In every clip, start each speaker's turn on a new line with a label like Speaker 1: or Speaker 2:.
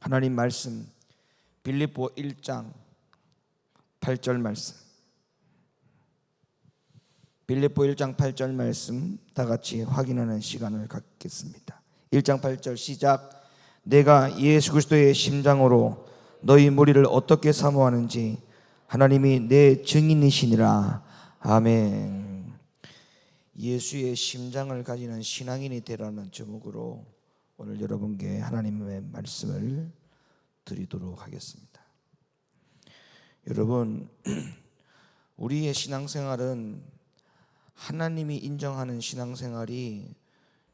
Speaker 1: 하나님 말씀 빌립보 1장 8절 말씀, 빌립보 1장 8절 말씀 다 같이 확인하는 시간을 갖겠습니다. 1장 8절 시작. 내가 예수 그리스도의 심장으로 너희 무리를 어떻게 사모하는지 하나님이 내 증인이시니라. 아멘. 예수의 심장을 가지는 신앙인이 되라는 제목으로 오늘 여러분께 하나님의 말씀을 드리도록 하겠습니다. 여러분, 우리의 신앙생활은 하나님이 인정하는 신앙생활이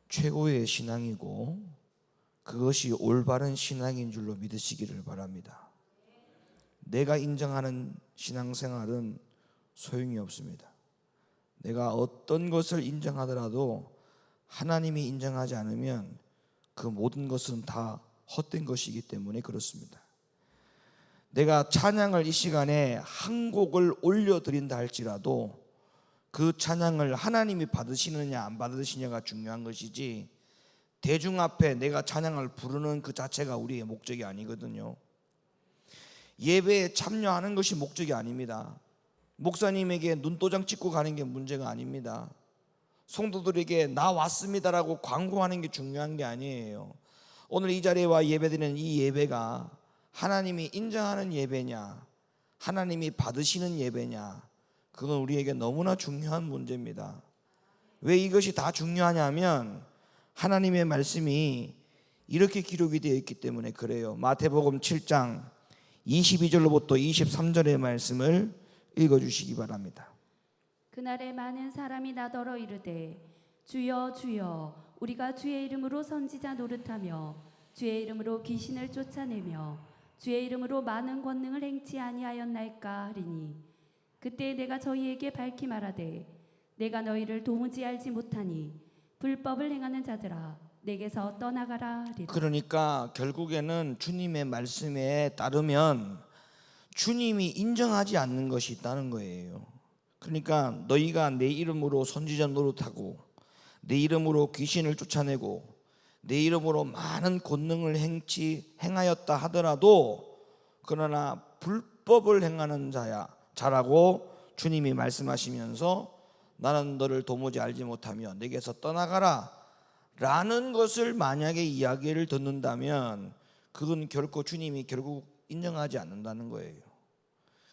Speaker 1: 최고의 신앙이고 그것이 올바른 신앙인 줄로 믿으시기를 바랍니다. 내가 인정하는 신앙생활은 소용이 없습니다. 내가 어떤 것을 인정하더라도 하나님이 인정하지 않으면 그 모든 것은 다 헛된 것이기 때문에 그렇습니다. 내가 찬양을 이 시간에 한 곡을 올려드린다 할지라도 그 찬양을 하나님이 받으시느냐 안 받으시느냐가 중요한 것이지 대중 앞에 내가 찬양을 부르는 그 자체가 우리의 목적이 아니거든요. 예배에 참여하는 것이 목적이 아닙니다. 목사님에게 눈도장 찍고 가는 게 문제가 아닙니다. 성도들에게 나 왔습니다라고 광고하는 게 중요한 게 아니에요. 오늘 이 자리에 와 예배드리는 이 예배가 하나님이 인정하는 예배냐 하나님이 받으시는 예배냐, 그건 우리에게 너무나 중요한 문제입니다. 왜 이것이 다 중요하냐면 하나님의 말씀이 이렇게 기록이 되어 있기 때문에 그래요. 마태복음 7장 22절로부터 23절의 말씀을 읽어주시기 바랍니다.
Speaker 2: 그날에 많은 사람이 나더러 이르되 주여 주여 우리가 주의 이름으로 선지자 노릇하며 주의 이름으로 귀신을 쫓아내며 주의 이름으로 많은 권능을 행치 아니하였나이까 하리니 그때 내가 저희에게 밝히 말하되 내가 너희를 도무지 알지 못하니 불법을 행하는 자들아 내게서 떠나가라 하리라.
Speaker 1: 그러니까 결국에는 주님의 말씀에 따르면 주님이 인정하지 않는 것이 있다는 거예요. 그러니까 너희가 내 이름으로 선지자 노릇하고 내 이름으로 귀신을 쫓아내고 내 이름으로 많은 권능을 행하였다 하더라도 그러나 불법을 행하는 자라고 주님이 말씀하시면서 나는 너를 도무지 알지 못하며 내게서 떠나가라 라는 것을 만약에 이야기를 듣는다면 그건 결코 주님이 결국 인정하지 않는다는 거예요.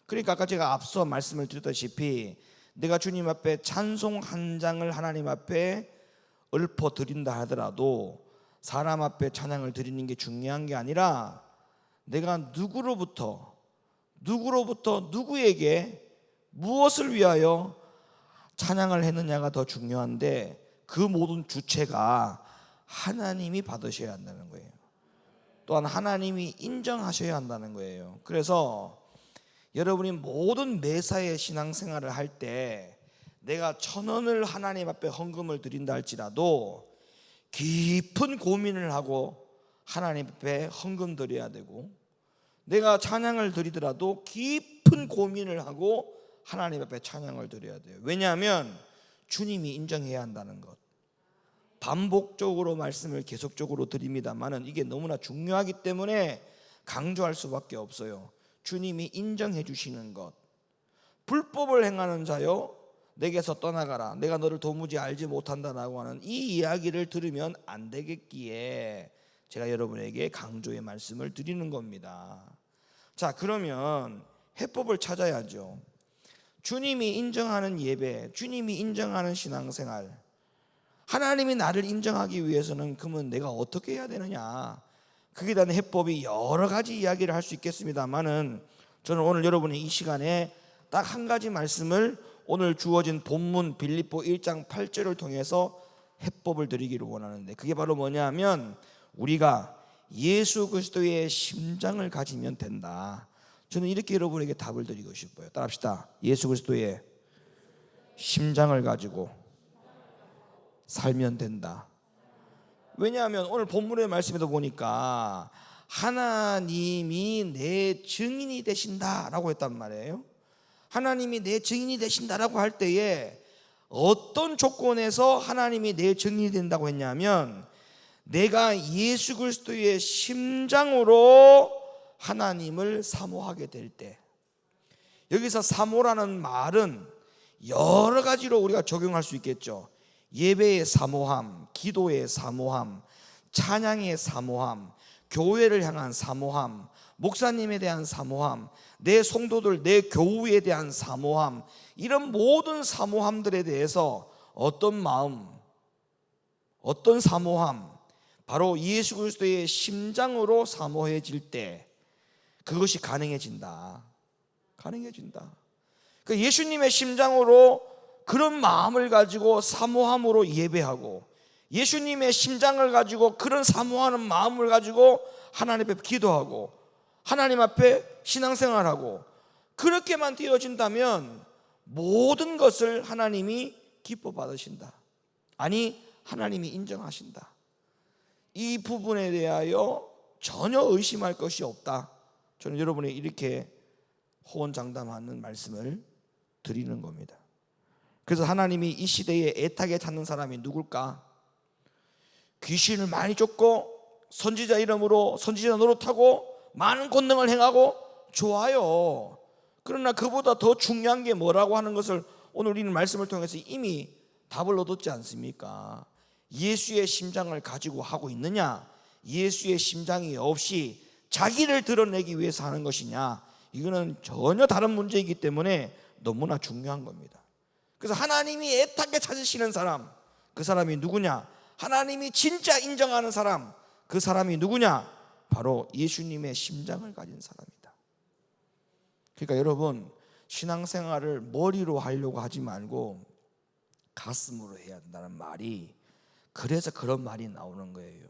Speaker 1: 그러니까 아까 제가 앞서 말씀을 드렸다시피 내가 주님 앞에 찬송 한 장을 하나님 앞에 읊어 드린다 하더라도 사람 앞에 찬양을 드리는 게 중요한 게 아니라 내가 누구로부터 누구에게 무엇을 위하여 찬양을 했느냐가 더 중요한데 그 모든 주체가 하나님이 받으셔야 한다는 거예요. 또한 하나님이 인정하셔야 한다는 거예요. 그래서 여러분이 모든 매사의 신앙생활을 할 때 내가 1,000원을 하나님 앞에 헌금을 드린다 할지라도 깊은 고민을 하고 하나님 앞에 헌금 드려야 되고 내가 찬양을 드리더라도 깊은 고민을 하고 하나님 앞에 찬양을 드려야 돼요. 왜냐하면 주님이 인정해야 한다는 것. 반복적으로 말씀을 계속적으로 드립니다만은 이게 너무나 중요하기 때문에 강조할 수밖에 없어요. 주님이 인정해 주시는 것. 불법을 행하는 자여 내게서 떠나가라 내가 너를 도무지 알지 못한다라고 하는 이 이야기를 들으면 안 되겠기에 제가 여러분에게 강조의 말씀을 드리는 겁니다. 자, 그러면 해법을 찾아야죠. 주님이 인정하는 예배, 주님이 인정하는 신앙생활, 하나님이 나를 인정하기 위해서는 그러면 내가 어떻게 해야 되느냐, 그에 대한 해법이 여러 가지 이야기를 할 수 있겠습니다만은 저는 오늘 여러분의 이 시간에 딱 한 가지 말씀을 오늘 주어진 본문 빌립보 1장 8절을 통해서 해법을 드리기를 원하는데 그게 바로 뭐냐 하면 우리가 예수 그리스도의 심장을 가지면 된다. 저는 이렇게 여러분에게 답을 드리고 싶어요. 따라합시다. 예수 그리스도의 심장을 가지고 살면 된다. 왜냐하면 오늘 본문의 말씀에도 보니까 하나님이 내 증인이 되신다라고 했단 말이에요. 하나님이 내 증인이 되신다라고 할 때에 어떤 조건에서 하나님이 내 증인이 된다고 했냐면 내가 예수 그리스도의 심장으로 하나님을 사모하게 될 때, 여기서 사모라는 말은 여러 가지로 우리가 적용할 수 있겠죠. 예배의 사모함, 기도의 사모함, 찬양의 사모함, 교회를 향한 사모함, 목사님에 대한 사모함, 내 성도들, 내 교우에 대한 사모함, 이런 모든 사모함들에 대해서 어떤 마음, 어떤 사모함, 바로 예수 그리스도의 심장으로 사모해질 때 그것이 가능해진다. 그 예수님의 심장으로 그런 마음을 가지고 사모함으로 예배하고, 예수님의 심장을 가지고 그런 사모하는 마음을 가지고 하나님 앞에 기도하고 하나님 앞에 신앙생활하고, 그렇게만 되어진다면 모든 것을 하나님이 기뻐 받으신다. 아니, 하나님이 인정하신다. 이 부분에 대하여 전혀 의심할 것이 없다. 저는 여러분이 이렇게 호언장담하는 말씀을 드리는 겁니다. 그래서 하나님이 이 시대에 애타게 찾는 사람이 누굴까? 귀신을 많이 쫓고 선지자 이름으로 선지자 노릇하고 많은 권능을 행하고 좋아요. 그러나 그보다 더 중요한 게 뭐라고 하는 것을 오늘 우리는 말씀을 통해서 이미 답을 얻었지 않습니까? 예수의 심장을 가지고 하고 있느냐, 예수의 심장이 없이 자기를 드러내기 위해서 하는 것이냐, 이거는 전혀 다른 문제이기 때문에 너무나 중요한 겁니다. 그래서 하나님이 애타게 찾으시는 사람, 그 사람이 누구냐? 하나님이 진짜 인정하는 사람, 그 사람이 누구냐? 바로 예수님의 심장을 가진 사람이다. 그러니까 여러분, 신앙생활을 머리로 하려고 하지 말고 가슴으로 해야 한다는 말이, 그래서 그런 말이 나오는 거예요.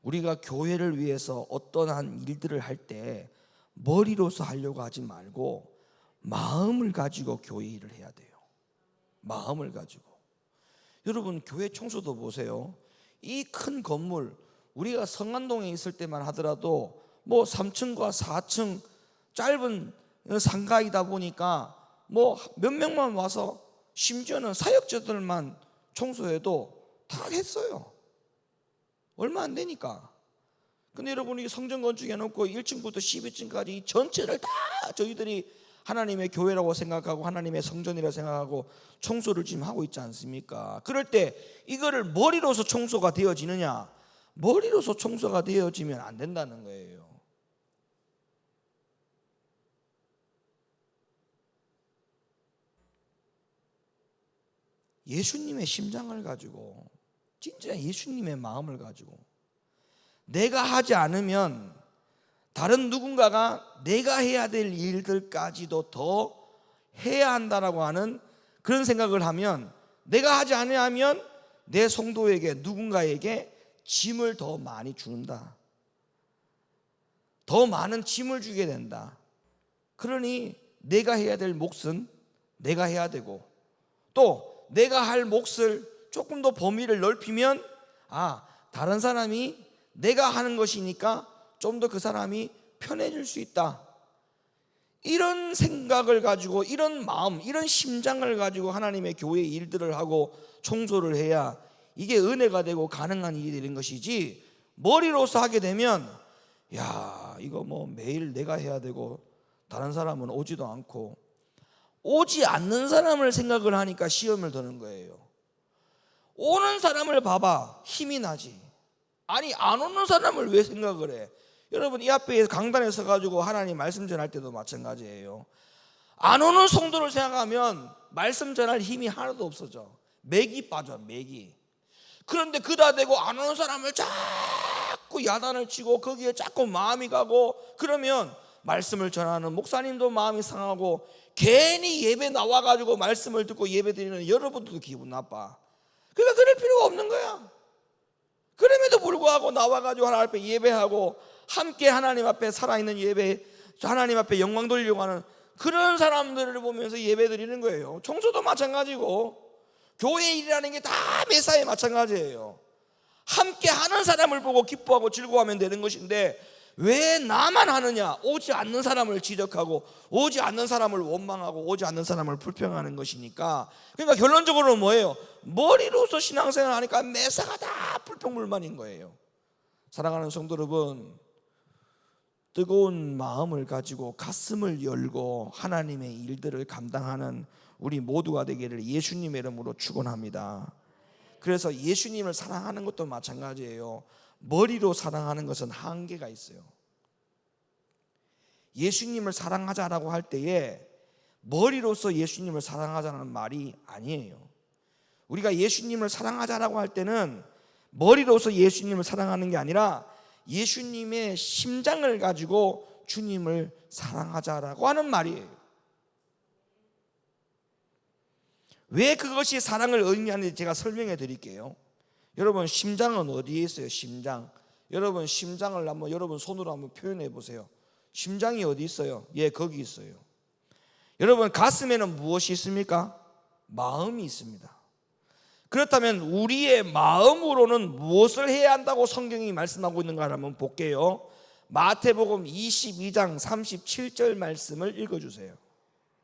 Speaker 1: 우리가 교회를 위해서 어떠한 일들을 할 때 머리로서 하려고 하지 말고 마음을 가지고 교회 일을 해야 돼요. 마음을 가지고. 여러분, 교회 청소도 보세요. 이 큰 건물, 우리가 성안동에 있을 때만 하더라도 뭐 3층과 4층 짧은 상가이다 보니까 뭐 몇 명만 와서, 심지어는 사역자들만 청소해도 다 했어요. 얼마 안 되니까. 근데 여러분이 성전 건축해 놓고 1층부터 12층까지 전체를 다 저희들이 하나님의 교회라고 생각하고 하나님의 성전이라고 생각하고 청소를 지금 하고 있지 않습니까? 그럴 때 이거를 머리로서 청소가 되어지느냐? 머리로서 청소가 되어지면 안 된다는 거예요. 예수님의 심장을 가지고, 진짜 예수님의 마음을 가지고, 내가 하지 않으면 다른 누군가가 내가 해야 될 일들까지도 더 해야 한다라고 하는 그런 생각을 하면, 내가 하지 않으면 내 성도에게, 누군가에게 짐을 더 많이 준다. 더 많은 짐을 주게 된다. 그러니 내가 해야 될 몫은 내가 해야 되고, 또 내가 할 몫을 조금 더 범위를 넓히면, 다른 사람이 내가 하는 것이니까 좀 더 그 사람이 편해질 수 있다. 이런 생각을 가지고, 이런 마음, 이런 심장을 가지고 하나님의 교회 일들을 하고 청소를 해야 이게 은혜가 되고 가능한 일이 되는 것이지, 머리로서 하게 되면 이거 뭐 매일 내가 해야 되고 다른 사람은 오지도 않고, 오지 않는 사람을 생각을 하니까 시험을 드는 거예요. 오는 사람을 봐봐, 힘이 나지. 아니, 안 오는 사람을 왜 생각을 해? 여러분, 이 앞에 강단에 서가지고 하나님 말씀 전할 때도 마찬가지예요. 안 오는 성도를 생각하면 말씀 전할 힘이 하나도 없어져. 맥이 빠져, 맥이. 그런데 그다 대고 안 오는 사람을 자꾸 야단을 치고 거기에 자꾸 마음이 가고, 그러면 말씀을 전하는 목사님도 마음이 상하고, 괜히 예배 나와가지고 말씀을 듣고 예배 드리는 여러분들도 기분 나빠. 그러니까 그럴 필요가 없는 거야. 그럼에도 불구하고 나와가지고 하나님 앞에 예배하고 함께 하나님 앞에 살아있는 예배, 하나님 앞에 영광 돌리려고 하는 그런 사람들을 보면서 예배 드리는 거예요. 청소도 마찬가지고, 교회 일이라는 게 다 매사에 마찬가지예요. 함께 하는 사람을 보고 기뻐하고 즐거워하면 되는 것인데, 왜 나만 하느냐? 오지 않는 사람을 지적하고 오지 않는 사람을 원망하고 오지 않는 사람을 불평하는 것이니까. 그러니까 결론적으로 뭐예요? 머리로서 신앙생활 하니까 매사가 다 불평불만인 거예요. 사랑하는 성도 여러분, 뜨거운 마음을 가지고 가슴을 열고 하나님의 일들을 감당하는 우리 모두가 되기를 예수님의 이름으로 축원합니다. 그래서 예수님을 사랑하는 것도 마찬가지예요. 머리로 사랑하는 것은 한계가 있어요. 예수님을 사랑하자라고 할 때에 머리로서 예수님을 사랑하자는 말이 아니에요. 우리가 예수님을 사랑하자라고 할 때는 머리로서 예수님을 사랑하는 게 아니라 예수님의 심장을 가지고 주님을 사랑하자라고 하는 말이에요. 왜 그것이 사랑을 의미하는지 제가 설명해 드릴게요. 여러분, 심장은 어디에 있어요? 심장. 여러분, 심장을 한번 여러분 손으로 한번 표현해 보세요. 심장이 어디 있어요? 예, 거기 있어요. 여러분, 가슴에는 무엇이 있습니까? 마음이 있습니다. 그렇다면 우리의 마음으로는 무엇을 해야 한다고 성경이 말씀하고 있는가 한번 볼게요. 마태복음 22장 37절 말씀을 읽어주세요.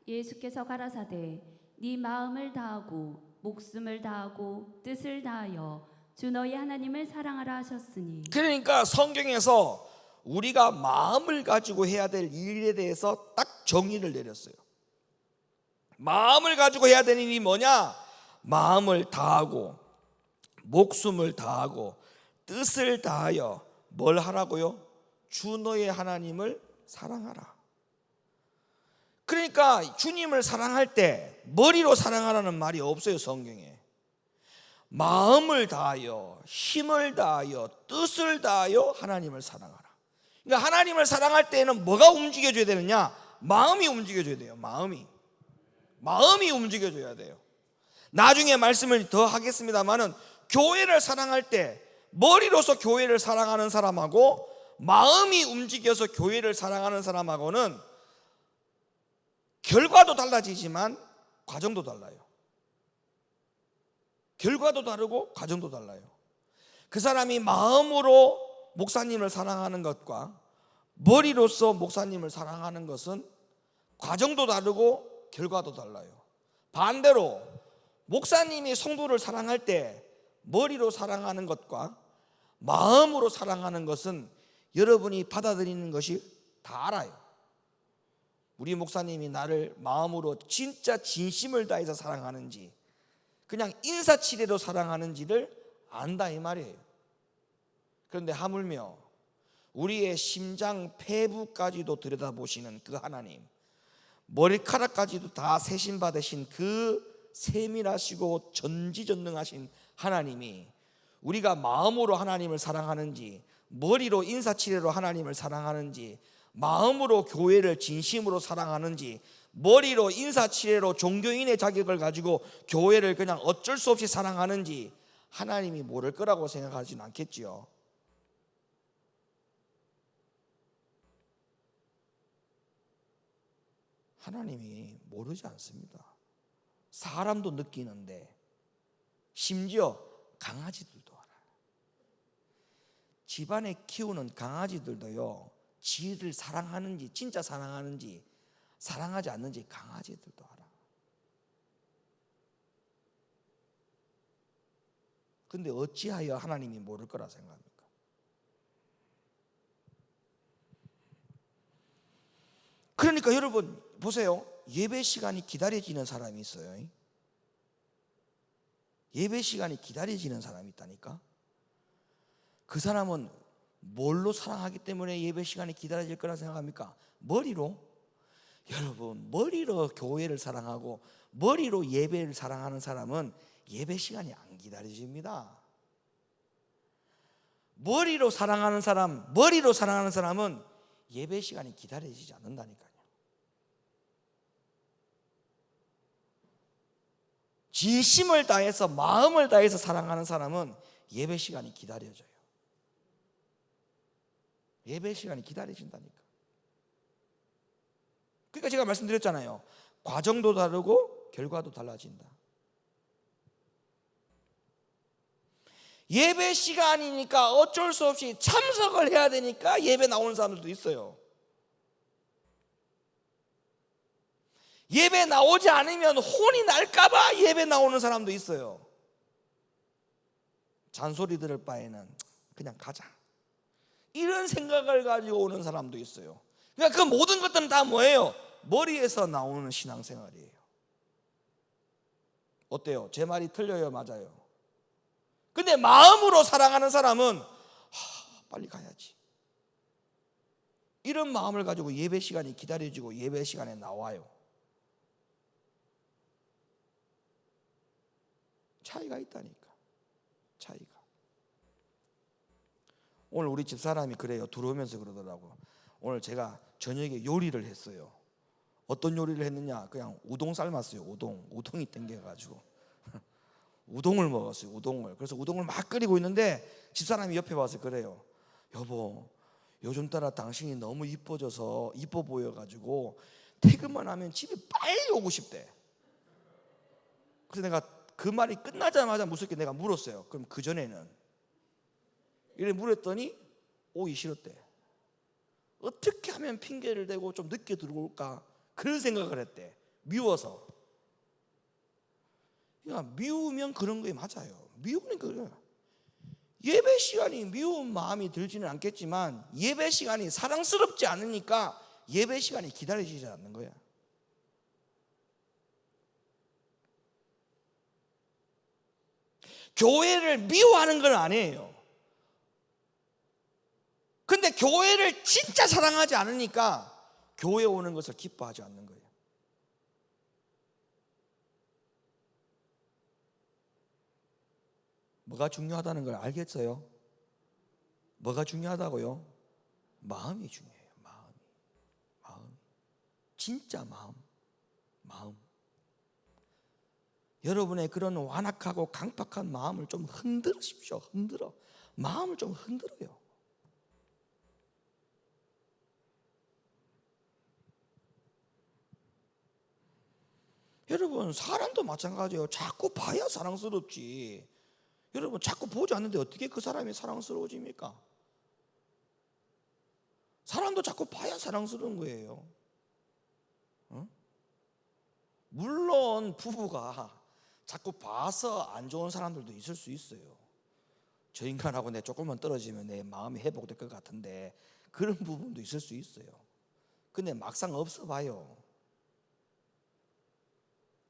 Speaker 2: 예수께서 가라사대 네 마음을 다하고 목숨을 다하고 뜻을 다하여 주 너희 하나님을 사랑하라 하셨으니.
Speaker 1: 그러니까 성경에서 우리가 마음을 가지고 해야 될 일에 대해서 딱 정의를 내렸어요. 마음을 가지고 해야 되는 일이 뭐냐? 마음을 다하고 목숨을 다하고 뜻을 다하여 뭘 하라고요? 주 너의 하나님을 사랑하라. 그러니까 주님을 사랑할 때 머리로 사랑하라는 말이 없어요, 성경에. 마음을 다하여 힘을 다하여 뜻을 다하여 하나님을 사랑하라. 그러니까 하나님을 사랑할 때에는 뭐가 움직여줘야 되느냐? 마음이 움직여줘야 돼요. 마음이 움직여줘야 돼요. 나중에 말씀을 더 하겠습니다만은 교회를 사랑할 때 머리로서 교회를 사랑하는 사람하고 마음이 움직여서 교회를 사랑하는 사람하고는 결과도 달라지지만 과정도 달라요. 결과도 다르고 과정도 달라요. 그 사람이 마음으로 목사님을 사랑하는 것과 머리로서 목사님을 사랑하는 것은 과정도 다르고 결과도 달라요. 반대로 목사님이 성도를 사랑할 때 머리로 사랑하는 것과 마음으로 사랑하는 것은 여러분이 받아들이는 것이 다 알아요. 우리 목사님이 나를 마음으로 진짜 진심을 다해서 사랑하는지 그냥 인사치레로 사랑하는지를 안다 이 말이에요. 그런데 하물며 우리의 심장 폐부까지도 들여다보시는 그 하나님, 머리카락까지도 다 세심받으신 그 세밀하시고 전지전능하신 하나님이 우리가 마음으로 하나님을 사랑하는지 머리로 인사치레로 하나님을 사랑하는지 마음으로 교회를 진심으로 사랑하는지 머리로 인사치레로 종교인의 자격을 가지고 교회를 그냥 어쩔 수 없이 사랑하는지 하나님이 모를 거라고 생각하지는 않겠지요. 하나님이 모르지 않습니다. 사람도 느끼는데 심지어 강아지들도 알아요. 집안에 키우는 강아지들도요, 지를 사랑하는지 진짜 사랑하는지 사랑하지 않는지 강아지들도 알아. 근데 어찌하여 하나님이 모를 거라 생각합니까? 그러니까 여러분 보세요. 예배 시간이 기다려지는 사람이 있어요. 예배 시간이 기다려지는 사람이 있다니까. 그 사람은 뭘로 사랑하기 때문에 예배 시간이 기다려질 거라 생각합니까? 머리로? 여러분, 머리로 교회를 사랑하고 머리로 예배를 사랑하는 사람은 예배 시간이 안 기다려집니다. 머리로 사랑하는 사람은 예배 시간이 기다려지지 않는다니까요. 진심을 다해서 마음을 다해서 사랑하는 사람은 예배 시간이 기다려져요. 예배 시간이 기다려진다니까. 그러니까 제가 말씀드렸잖아요. 과정도 다르고 결과도 달라진다. 예배 시간이니까 어쩔 수 없이 참석을 해야 되니까 예배 나오는 사람들도 있어요. 예배 나오지 않으면 혼이 날까봐 예배 나오는 사람도 있어요. 잔소리 들을 바에는 그냥 가자, 이런 생각을 가지고 오는 사람도 있어요. 그러니까 그 모든 것들은 다 뭐예요? 머리에서 나오는 신앙생활이에요. 어때요? 제 말이 틀려요? 맞아요? 근데 마음으로 사랑하는 사람은 빨리 가야지, 이런 마음을 가지고 예배 시간이 기다려지고 예배 시간에 나와요. 차이가 있다니까, 차이가. 오늘 우리 집사람이 그래요. 들어오면서 그러더라고. 오늘 제가 저녁에 요리를 했어요. 어떤 요리를 했느냐, 그냥 우동 삶았어요. 우동이 땡겨가지고 우동을 먹었어요. 우동을. 그래서 우동을 막 끓이고 있는데 집사람이 옆에 와서 그래요. 여보, 요즘 따라 당신이 너무 이뻐져서 이뻐 보여가지고 퇴근만 하면 집에 빨리 오고 싶대. 그래서 내가 그 말이 끝나자마자 무섭게 내가 물었어요. 그럼 그 전에는? 이래 물었더니 오기 싫었대. 어떻게 하면 핑계를 대고 좀 늦게 들어올까, 그런 생각을 했대. 미워서. 그러니까 미우면 그런 거에 맞아요. 미우니까 그래. 예배 시간이 미운 마음이 들지는 않겠지만 예배 시간이 사랑스럽지 않으니까 예배 시간이 기다려지지 않는 거야. 교회를 미워하는 건 아니에요. 근데 교회를 진짜 사랑하지 않으니까 교회 오는 것을 기뻐하지 않는 거예요. 뭐가 중요하다는 걸 알겠어요? 뭐가 중요하다고요? 마음이 중요해요. 마음. 진짜 마음. 여러분의 그런 완악하고 강팍한 마음을 좀 흔들으십시오. 마음을 좀 흔들어요. 여러분, 사람도 마찬가지예요. 자꾸 봐야 사랑스럽지. 여러분, 자꾸 보지 않는데 어떻게 그 사람이 사랑스러워집니까? 사람도 자꾸 봐야 사랑스러운 거예요. 물론 부부가 자꾸 봐서 안 좋은 사람들도 있을 수 있어요. 저 인간하고 내 조금만 떨어지면 내 마음이 회복될 것 같은데, 그런 부분도 있을 수 있어요. 근데 막상 없어 봐요.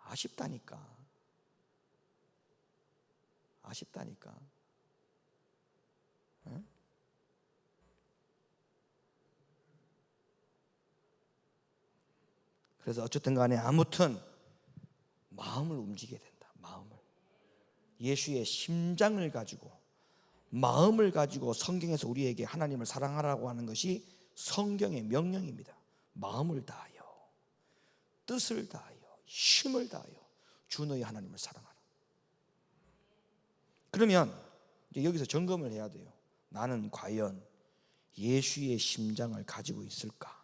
Speaker 1: 아쉽다니까. 응? 그래서 어쨌든 간에 아무튼 마음을 움직여야 된다. 마음을. 예수의 심장을 가지고, 마음을 가지고 성경에서 우리에게 하나님을 사랑하라고 하는 것이 성경의 명령입니다. 마음을 다하여, 뜻을 다하여, 힘을 다하여 주 너희 하나님을 사랑하라. 그러면 이제 여기서 점검을 해야 돼요. 나는 과연 예수의 심장을 가지고 있을까?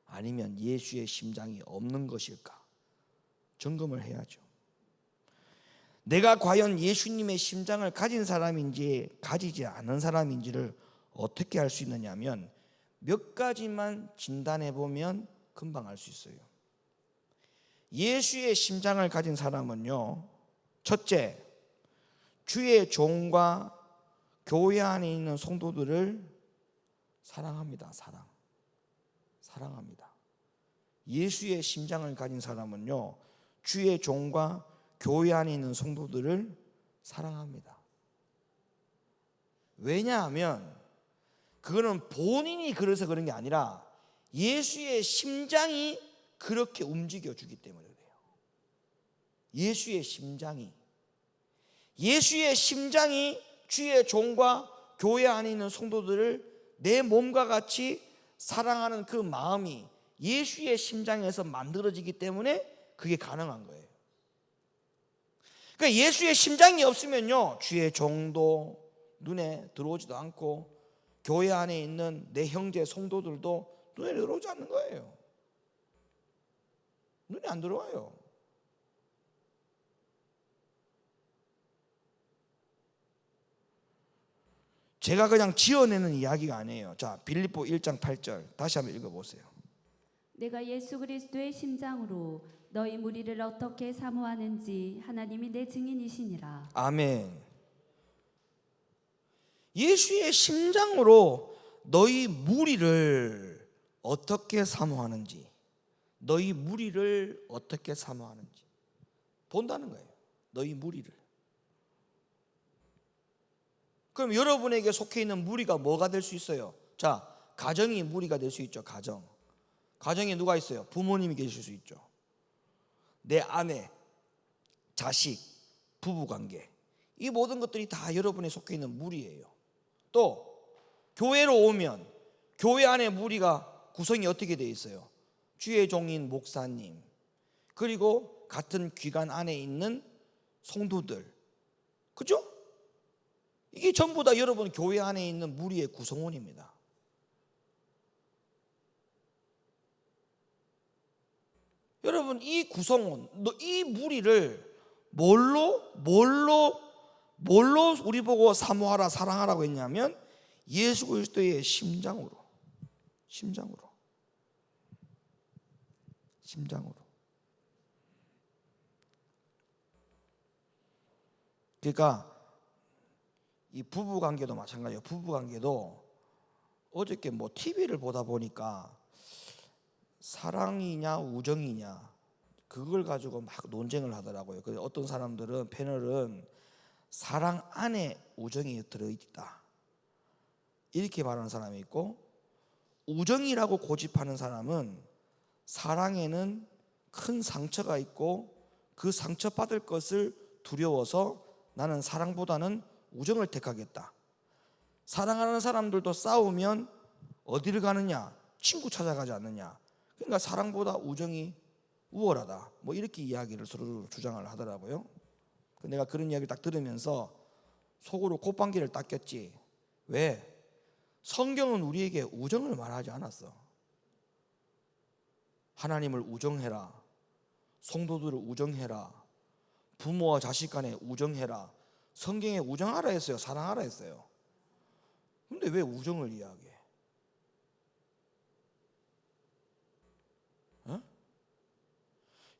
Speaker 1: 아니면 예수의 심장이 없는 것일까? 점검을 해야죠. 내가 과연 예수님의 심장을 가진 사람인지 가지지 않은 사람인지를 어떻게 알 수 있느냐면 몇 가지만 진단해 보면 금방 알 수 있어요. 예수의 심장을 가진 사람은요, 첫째, 주의 종과 교회 안에 있는 성도들을 사랑합니다. 사랑합니다. 예수의 심장을 가진 사람은요, 주의 종과 교회 안에 있는 성도들을 사랑합니다. 왜냐하면 그거는 본인이 그래서 그런 게 아니라 예수의 심장이 그렇게 움직여주기 때문에 그래요. 예수의 심장이 주의 종과 교회 안에 있는 성도들을 내 몸과 같이 사랑하는 그 마음이 예수의 심장에서 만들어지기 때문에 그게 가능한 거예요. 그러니까 예수의 심장이 없으면요, 주의 종도 눈에 들어오지도 않고 교회 안에 있는 내 형제 성도들도 눈에 들어오지 않는 거예요. 눈에 안 들어와요. 제가 그냥 지어내는 이야기가 아니에요. 자, 빌립보 1장 8절 다시 한번 읽어보세요.
Speaker 2: 내가 예수 그리스도의 심장으로 너희 무리를 어떻게 사모하는지 하나님이 내 증인이시니라.
Speaker 1: 아멘. 예수의 심장으로 너희 무리를 어떻게 사모하는지, 너희 무리를 어떻게 사모하는지 본다는 거예요. 너희 무리를. 그럼 여러분에게 속해 있는 무리가 뭐가 될 수 있어요? 자, 가정이 무리가 될 수 있죠. 가정에 누가 있어요? 부모님이 계실 수 있죠. 내 아내, 자식, 부부관계, 이 모든 것들이 다 여러분에 속해 있는 무리예요. 또 교회로 오면 교회 안에 무리가 구성이 어떻게 되어 있어요? 주의 종인 목사님, 그리고 같은 기관 안에 있는 성도들, 그죠? 이게 전부 다 여러분 교회 안에 있는 무리의 구성원입니다. 여러분, 이 구성원, 이 무리를 뭘로 우리 보고 사모하라, 사랑하라고 했냐면 예수 그리스도의 심장으로. 그러니까 이 부부 관계도 마찬가지예요. 부부 관계도 어저께 뭐 TV를 보다 보니까 사랑이냐 우정이냐 그걸 가지고 막 논쟁을 하더라고요. 그래서 어떤 사람들은, 패널은 사랑 안에 우정이 들어있다 이렇게 말하는 사람이 있고, 우정이라고 고집하는 사람은 사랑에는 큰 상처가 있고 그 상처받을 것을 두려워서 나는 사랑보다는 우정을 택하겠다. 사랑하는 사람들도 싸우면 어디를 가느냐? 친구 찾아가지 않느냐? 그러니까 사랑보다 우정이 우월하다, 뭐 이렇게 이야기를 서로 주장을 하더라고요. 내가 그런 이야기를 딱 들으면서 속으로 콧방귀를 딱 꼈지. 왜? 성경은 우리에게 우정을 말하지 않았어. 하나님을 우정해라, 성도들을 우정해라, 부모와 자식 간에 우정해라. 성경에 우정하라 했어요? 사랑하라 했어요? 근데 왜 우정을 이야기해?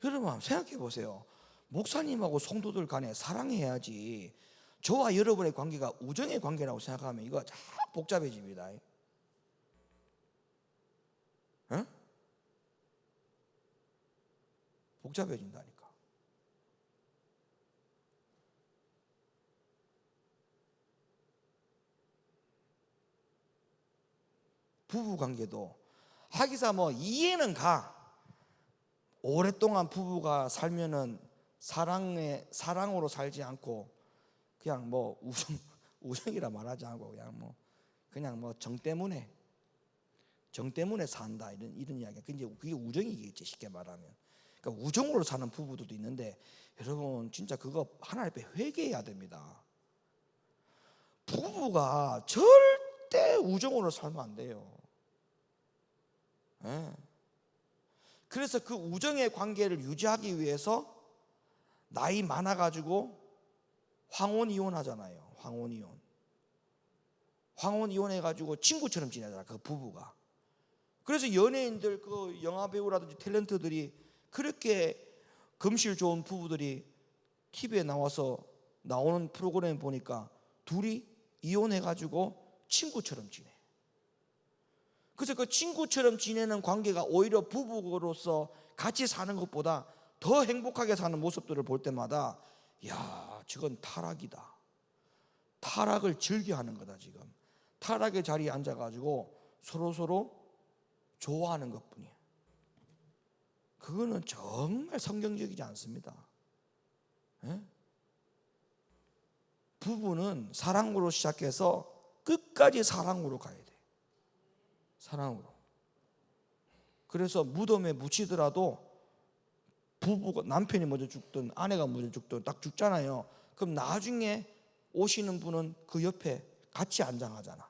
Speaker 1: 여러분 생각해 보세요. 목사님하고 성도들 간에 사랑해야지 저와 여러분의 관계가 우정의 관계라고 생각하면 이거 참 복잡해집니다. 복잡해진다니까. 부부 관계도 하기사 뭐 이해는 가. 오랫동안 부부가 살면은 사랑으로 살지 않고 그냥 뭐 우정이라 말하지 않고 그냥 뭐 정 때문에 산다 이런 이야기. 그게 우정이겠지, 쉽게 말하면. 그러니까 우정으로 사는 부부들도 있는데 여러분 진짜 그거 하나님 앞에 회개해야 됩니다. 부부가 절대 우정으로 살면 안 돼요. 그래서 그 우정의 관계를 유지하기 위해서 나이 많아가지고 황혼이혼 하잖아요. 황혼이혼 해가지고 친구처럼 지내잖아, 그 부부가. 그래서 연예인들, 그 영화배우라든지 탤런트들이 그렇게 금실 좋은 부부들이 TV에 나오는 프로그램 보니까 둘이 이혼해가지고 친구처럼 지내. 그래서 그 친구처럼 지내는 관계가 오히려 부부로서 같이 사는 것보다 더 행복하게 사는 모습들을 볼 때마다 야, 저건 타락이다. 타락을 즐겨하는 거다. 지금 타락의 자리에 앉아가지고 서로 좋아하는 것뿐이에요. 그거는 정말 성경적이지 않습니다. 부부는 사랑으로 시작해서 끝까지 사랑으로 가야 돼. 사랑으로. 그래서 무덤에 묻히더라도 부부가, 남편이 먼저 죽든 아내가 먼저 죽든 딱 죽잖아요. 그럼 나중에 오시는 분은 그 옆에 같이 안장하잖아.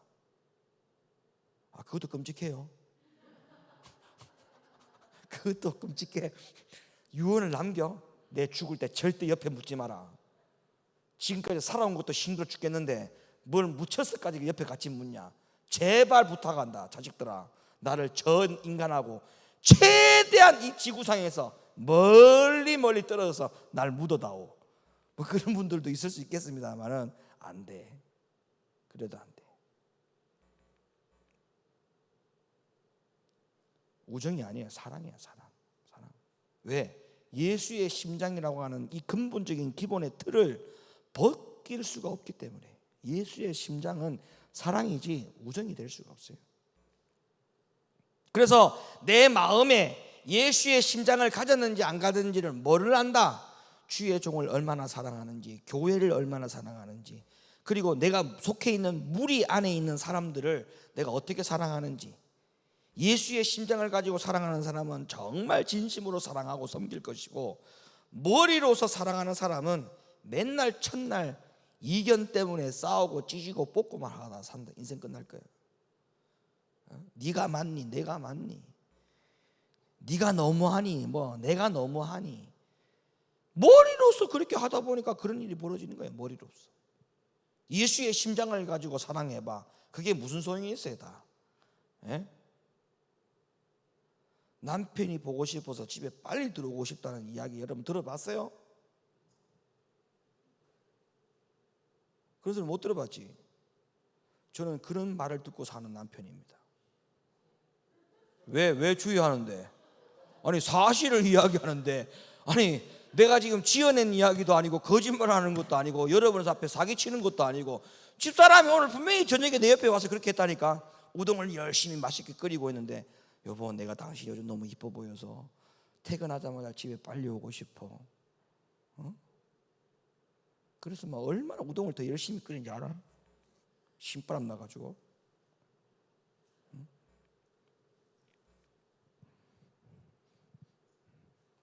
Speaker 1: 그것도 끔찍해요. 그것도 끔찍해. 유언을 남겨. 내 죽을 때 절대 옆에 묻지 마라. 지금까지 살아온 것도 힘들어 죽겠는데 뭘 묻혔을까지 옆에 같이 묻냐. 제발 부탁한다. 자식들아, 나를 전 인간하고 최대한 이 지구상에서 멀리 떨어져서 날 묻어다오. 뭐 그런 분들도 있을 수 있겠습니다만은 안 돼. 그래도 안 돼. 우정이 아니에요. 사랑이에요. 사랑. 왜? 예수의 심장이라고 하는 이 근본적인 기본의 틀을 벗길 수가 없기 때문에. 예수의 심장은 사랑이지 우정이 될 수가 없어요. 그래서 내 마음에 예수의 심장을 가졌는지 안 가졌는지를 뭐를 안다? 주의 종을 얼마나 사랑하는지, 교회를 얼마나 사랑하는지, 그리고 내가 속해 있는 무리 안에 있는 사람들을 내가 어떻게 사랑하는지. 예수의 심장을 가지고 사랑하는 사람은 정말 진심으로 사랑하고 섬길 것이고, 머리로서 사랑하는 사람은 맨날 첫날 이견 때문에 싸우고 찢고 뽑고만 하다 산다. 인생 끝날 거예요. 네가 맞니? 내가 맞니? 네가 너무하니? 뭐 내가 너무하니? 머리로서 그렇게 하다 보니까 그런 일이 벌어지는 거예요. 머리로서. 예수의 심장을 가지고 사랑해봐. 그게 무슨 소용이 있어요 다. 예? 남편이 보고 싶어서 집에 빨리 들어오고 싶다는 이야기 여러분 들어봤어요? 그런 소리 못 들어봤지. 저는 그런 말을 듣고 사는 남편입니다. 왜 주의하는데? 아니 사실을 이야기하는데, 아니 내가 지금 지어낸 이야기도 아니고 거짓말하는 것도 아니고 여러분 앞에 사기치는 것도 아니고, 집사람이 오늘 분명히 저녁에 내 옆에 와서 그렇게 했다니까. 우동을 열심히 맛있게 끓이고 있는데, 여보 내가 당신 요즘 너무 이뻐 보여서 퇴근하자마자 집에 빨리 오고 싶어. 그래서 막 얼마나 우동을 더 열심히 끓이는지 알아? 신바람 나가지고.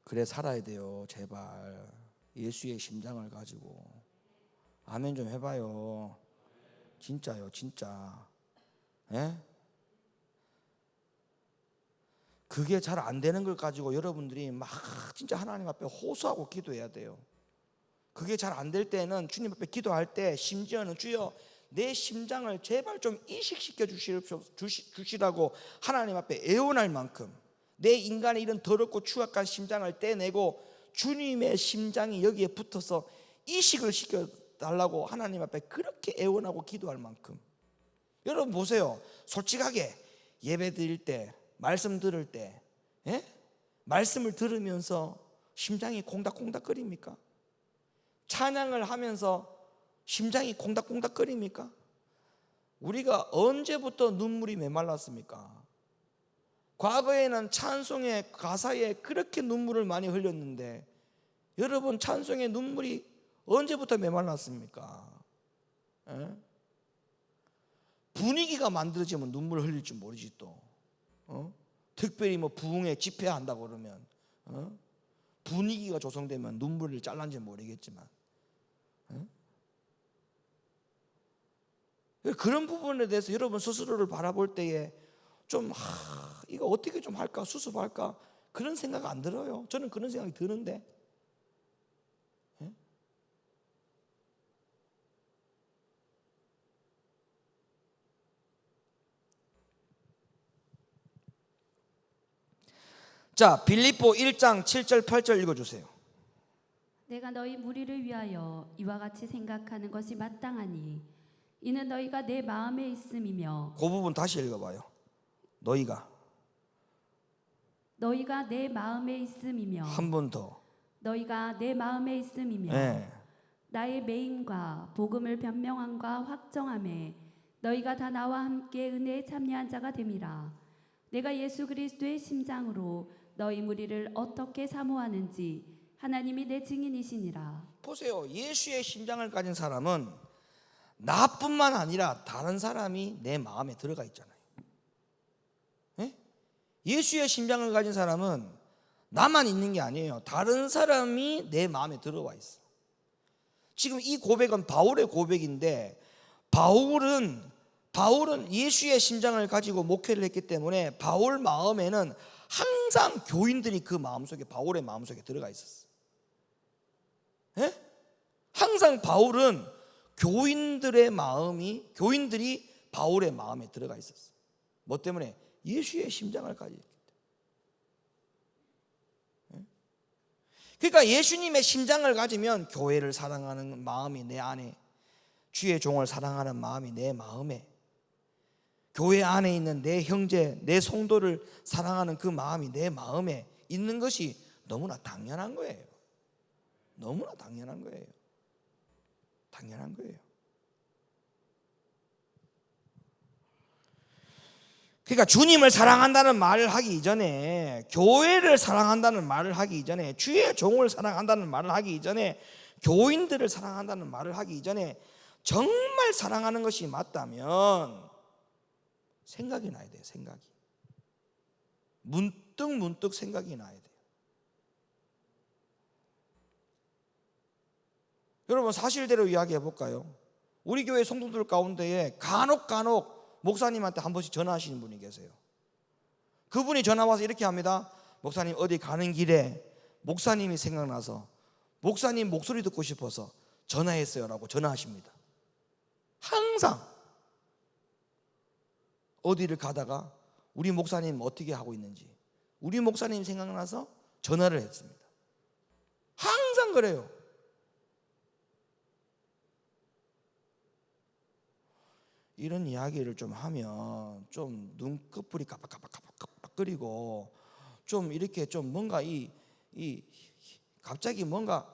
Speaker 1: 그래 살아야 돼요. 제발 예수의 심장을 가지고. 아멘 좀 해봐요. 진짜요 진짜. 예? 그게 잘 안 되는 걸 가지고 여러분들이 막 진짜 하나님 앞에 호소하고 기도해야 돼요. 그게 잘 안 될 때는 주님 앞에 기도할 때 심지어는 주여 내 심장을 제발 좀 이식시켜 주시라고 하나님 앞에 애원할 만큼 내 인간의 이런 더럽고 추악한 심장을 떼내고 주님의 심장이 여기에 붙어서 이식을 시켜달라고 하나님 앞에 그렇게 애원하고 기도할 만큼. 여러분 보세요. 솔직하게 예배 드릴 때, 말씀 들을 때, 예? 말씀을 들으면서 심장이 콩닥콩닥거립니까? 찬양을 하면서 심장이 콩닥콩닥거립니까? 우리가 언제부터 눈물이 메말랐습니까? 과거에는 찬송의 가사에 그렇게 눈물을 많이 흘렸는데, 여러분 찬송의 눈물이 언제부터 메말랐습니까? 예? 분위기가 만들어지면 눈물을 흘릴 줄 모르지 또. 특별히 뭐 부흥회 집회한다고 그러면 분위기가 조성되면 눈물을 잘란지 모르겠지만, 그런 부분에 대해서 여러분 스스로를 바라볼 때에 좀 이거 어떻게 좀 할까, 수습할까, 그런 생각 안 들어요? 저는 그런 생각이 드는데. 자, 빌립보 1장 7절 8절 읽어주세요.
Speaker 2: 내가 너희 무리를 위하여 이와 같이 생각하는 것이 마땅하니 이는 너희가 내 마음에 있음이며.
Speaker 1: 그 부분 다시 읽어봐요. 너희가
Speaker 2: 내 마음에 있음이며.
Speaker 1: 한 번 더.
Speaker 2: 너희가 내 마음에 있음이며.
Speaker 1: 네.
Speaker 2: 나의 매임과 복음을 변명함과 확정함에 너희가 다 나와 함께 은혜에 참여한 자가 됨이라. 내가 예수 그리스도의 심장으로 너희 무리를 어떻게 사모하는지 하나님이 내 증인이시니라. 보세요.
Speaker 1: 예수의 심장을 가진 사람은 나뿐만 아니라 다른 사람이 내 마음에 들어가 있잖아요. 예? 예수의 심장을 가진 사람은 나만 있는 게 아니에요. 다른 사람이 내 마음에 들어와 있어. 지금 이 고백은 바울의 고백인데, 바울은 예수의 심장을 가지고 목회를 했기 때문에 바울 마음에는 항상 교인들이 그 마음속에, 바울의 마음속에 들어가 있었어. 예? 항상 바울은 교인들의 마음이, 교인들이 바울의 마음에 들어가 있었어요. 뭐 때문에? 예수의 심장을 가지고 있기 때문에. 그러니까 예수님의 심장을 가지면 교회를 사랑하는 마음이 내 안에, 주의 종을 사랑하는 마음이 내 마음에, 교회 안에 있는 내 형제, 내 성도를 사랑하는 그 마음이 내 마음에 있는 것이 너무나 당연한 거예요. 너무나 당연한 거예요. 당연한 거예요. 그러니까 주님을 사랑한다는 말을 하기 이전에, 교회를 사랑한다는 말을 하기 이전에, 주의 종을 사랑한다는 말을 하기 이전에, 교인들을 사랑한다는 말을 하기 이전에 정말 사랑하는 것이 맞다면 생각이 나야 돼요. 생각이 문득 생각이 나야 돼요. 여러분, 사실대로 이야기해 볼까요? 우리 교회 성도들 가운데에 간혹 목사님한테 한 번씩 전화하시는 분이 계세요. 그분이 전화 와서 이렇게 합니다. 목사님, 어디 가는 길에 목사님이 생각나서 목사님 목소리 듣고 싶어서 전화했어요 라고 전화하십니다. 항상 어디를 가다가 우리 목사님 어떻게 하고 있는지, 우리 목사님 생각나서 전화를 했습니다. 항상 그래요. 이런 이야기를 좀 하면 좀 눈꺼풀이 깜빡깜빡거리고 좀 이렇게 좀 뭔가 갑자기 뭔가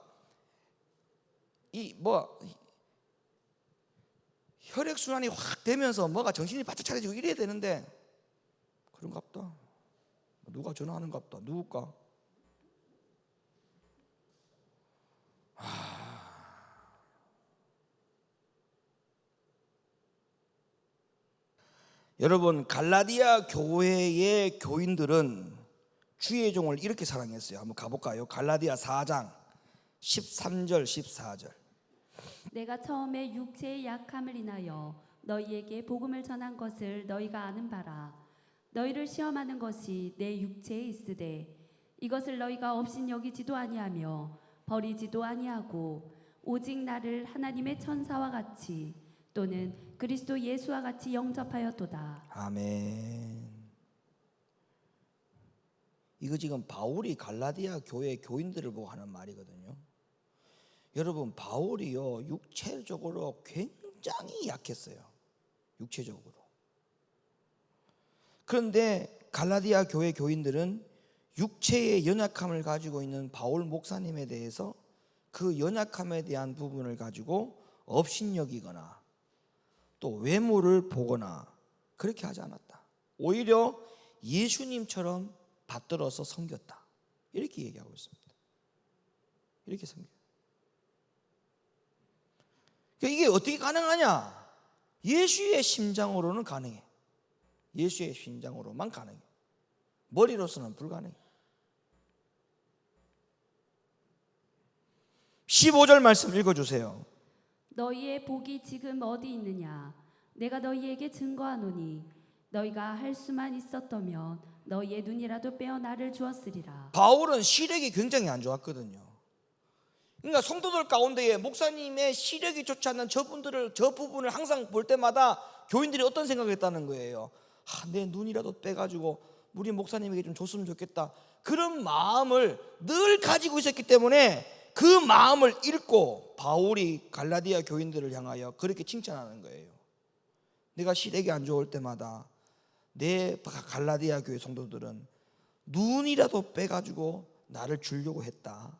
Speaker 1: 혈액순환이 확 되면서 뭐가 정신이 바짝 차려지고 이래야 되는데 그런갑다. 누가 전화하는갑다. 누굴까? 여러분, 갈라디아 교회의 교인들은 주의 종을 이렇게 사랑했어요. 한번 가볼까요? 갈라디아 4장 13절 14절.
Speaker 2: 내가 처음에 육체의 약함을 인하여 너희에게 복음을 전한 것을 너희가 아는 바라. 너희를 시험하는 것이 내 육체에 있으되 이것을 너희가 업신여기지도 아니하며 버리지도 아니하고 오직 나를 하나님의 천사와 같이 또는 그리스도 예수와 같이 영접하였도다.
Speaker 1: 아멘. 이거 지금 바울이 갈라디아 교회 교인들을 보고 하는 말이거든요. 여러분, 바울이요 육체적으로 굉장히 약했어요. 육체적으로. 그런데 갈라디아 교회 교인들은 육체의 연약함을 가지고 있는 바울 목사님에 대해서 그 연약함에 대한 부분을 가지고 업신여기거나 또 외모를 보거나 그렇게 하지 않았다. 오히려 예수님처럼 받들어서 섬겼다. 이렇게 얘기하고 있습니다. 이렇게 섬겨요. 그러니까 이게 어떻게 가능하냐? 예수의 심장으로는 가능해. 예수의 심장으로만 가능해. 머리로서는 불가능해. 15절 말씀 읽어주세요.
Speaker 2: 너희의 복이 지금 어디 있느냐? 내가 너희에게 증거하노니 너희가 할 수만 있었다면 너희의 눈이라도 빼어 나를 주었으리라.
Speaker 1: 바울은 시력이 굉장히 안 좋았거든요. 그러니까 성도들 가운데에 목사님의 시력이 좋지 않는 저 부분을 항상 볼 때마다 교인들이 어떤 생각을 했다는 거예요. 내 눈이라도 빼가지고 우리 목사님에게 좀 줬으면 좋겠다. 그런 마음을 늘 가지고 있었기 때문에 그 마음을 읽고 바울이 갈라디아 교인들을 향하여 그렇게 칭찬하는 거예요. 내가 시력이 안 좋을 때마다 내 갈라디아 교회 성도들은 눈이라도 빼가지고 나를 주려고 했다.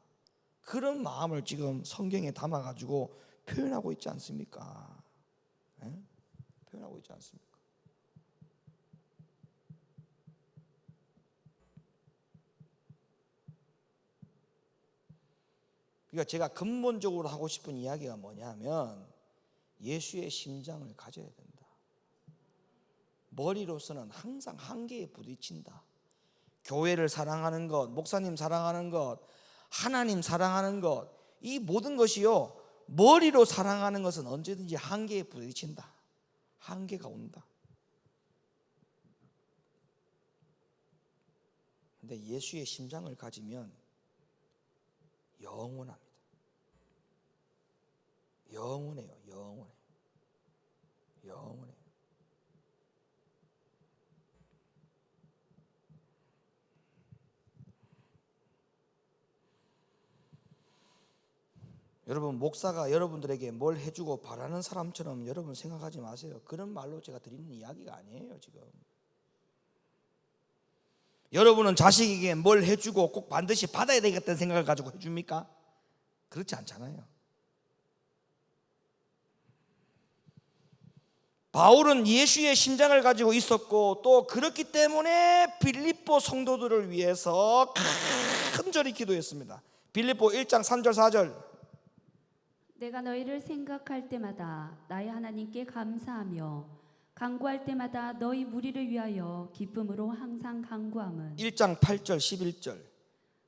Speaker 1: 그런 마음을 지금 성경에 담아가지고 표현하고 있지 않습니까? 네? 표현하고 있지 않습니까? 그러니까 제가 근본적으로 하고 싶은 이야기가 뭐냐면 예수의 심장을 가져야 된다. 머리로서는 항상 한계에 부딪힌다. 교회를 사랑하는 것, 목사님 사랑하는 것, 하나님 사랑하는 것, 이 모든 것이요 머리로 사랑하는 것은 언제든지 한계에 부딪힌다. 한계가 온다. 근데 예수의 심장을 가지면 영원합니다. 영원해요. 영원해요. 여러분, 목사가 여러분들에게 뭘 해주고 바라는 사람처럼 여러분 생각하지 마세요. 그런 말로 제가 드리는 이야기가 아니에요. 지금 여러분은 자식에게 뭘 해주고 꼭 반드시 받아야 되겠다는 생각을 가지고 해줍니까? 그렇지 않잖아요. 바울은 예수의 심장을 가지고 있었고 또 그렇기 때문에 빌립보 성도들을 위해서 간절히 기도했습니다. 빌립보 1장 3절 4절.
Speaker 2: 내가 너희를 생각할 때마다 나의 하나님께 감사하며 간구할 때마다 너희 무리를 위하여 기쁨으로 항상 간구함은
Speaker 1: 1장 8절 11절.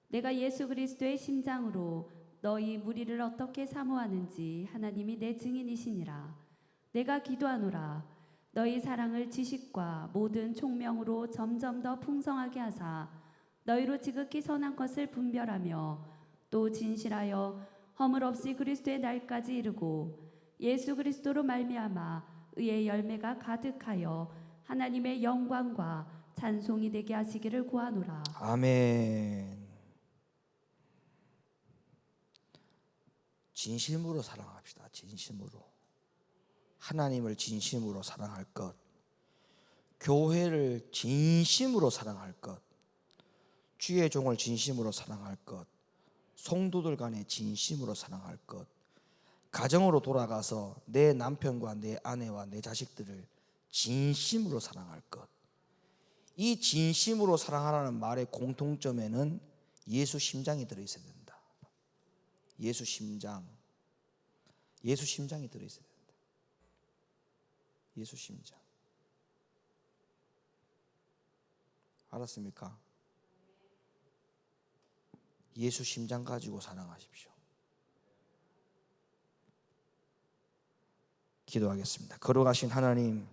Speaker 2: 내가 예수 그리스도의 심장으로 너희 무리를 어떻게 사모하는지 하나님이 내 증인이시니라. 내가 기도하노라. 너희 사랑을 지식과 모든 총명으로 점점 더 풍성하게 하사 너희로 지극히 선한 것을 분별하며 또 진실하여 허물 없이 그리스도의 날까지 이르고 예수 그리스도로 말미암아 의의 열매가 가득하여 하나님의 영광과 찬송이 되게 하시기를 구하노라.
Speaker 1: 아멘. 진심으로 사랑합시다. 진심으로. 하나님을 진심으로 사랑할 것, 교회를 진심으로 사랑할 것, 주의 종을 진심으로 사랑할 것, 성도들 간에 진심으로 사랑할 것, 가정으로 돌아가서 내 남편과 내 아내와 내 자식들을 진심으로 사랑할 것. 이 진심으로 사랑하라는 말의 공통점에는 예수 심장이 들어있어야 된다. 예수 심장이 들어있어야 된다. 예수 심장. 알았습니까? 예수 심장 가지고 사랑하십시오. 기도하겠습니다. 걸어가신 하나님,